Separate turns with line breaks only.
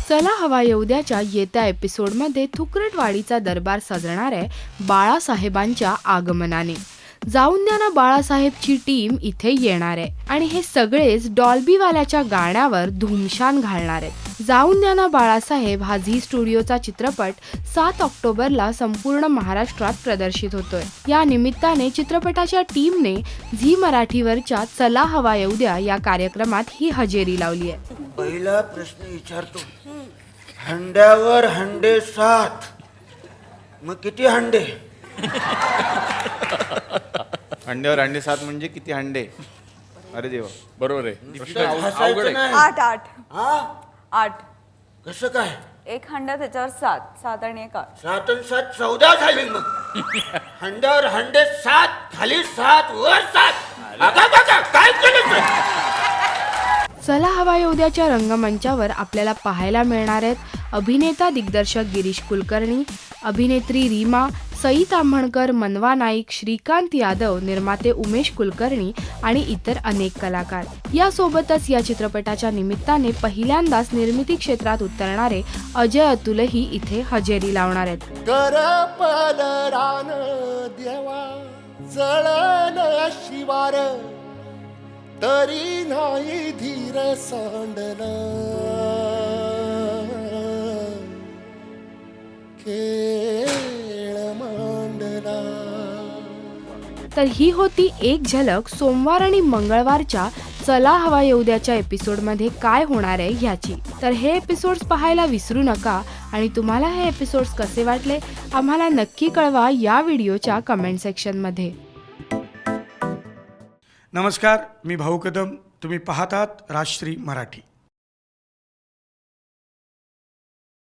चला हवा येऊद्याच्या येत्या एपिसोडमध्ये थुकरटवाडीचा दरबार सजणार आहे बाळासाहेबांच्या आगमनाने. जाऊन द्या ना बाळासाहेबची टीम इथे येणार आहे आणि हे सगळेच डॉल्बीवाल्याच्या गाण्यावर धूमशान घालणार आहेत. जाऊन द्या ना बाळासाहेब हा झी स्टुडिओचा चित्रपट 7 ऑक्टोबरला संपूर्ण महाराष्ट्रात प्रदर्शित होतोय. या निमित्ताने चित्रपटाच्या टीमने झी मराठीवरच्या चला हवा येऊद्या या कार्यक्रमात ही हजेरी लावली आहे.
पहिला प्रश्न विचारतो, हंड्यावर हंडे 7, मग किती हंडे?
हंड्यावर हंडे 7 म्हणजे किती हंडे? अरे देवा, बरोबर आहे.
हसायचं नाही.
8
हा?
8
कसं काय?
एक हंडा त्याच्यावर 7 आणि एक 8.
7 आणि 7 14 झाली. मग हंड्यावर हंडे 7, खाली 7, वर 7. काय केलं?
चला हवा येऊद्याच्या रंगमंचावर आपल्याला पाहायला मिळणार आहेत अभिनेता दिग्दर्शक गिरीश कुलकर्णी, अभिनेत्री रीमा, सई ताम्हणकर, मनवा नाईक, श्रीकांत यादव, निर्माते उमेश कुलकर्णी आणि इतर अनेक कलाकार. यासोबतच या चित्रपटाच्या निमित्ताने पहिल्यांदाच निर्मिती क्षेत्रात उतरणारे अजय अतुलही इथे हजेरी लावणार आहेत.
शिवार तरी नाही धीर सांडला, खेळ मांडला.
तर ही होती एक झलक सोमवार आणि मंगळवारच्या चला हवा येऊद्याच्या एपिसोडमध्ये काय होणार आहे ह्याची. तर हे एपिसोड्स पाहायला विसरू नका आणि तुम्हाला हे एपिसोड्स कसे वाटले आम्हाला नक्की कळवा या व्हिडिओच्या कमेंट सेक्शनमध्ये.
नमस्कार, मी भाऊ कदम. तुम्ही पाहतात राजश्री मराठी.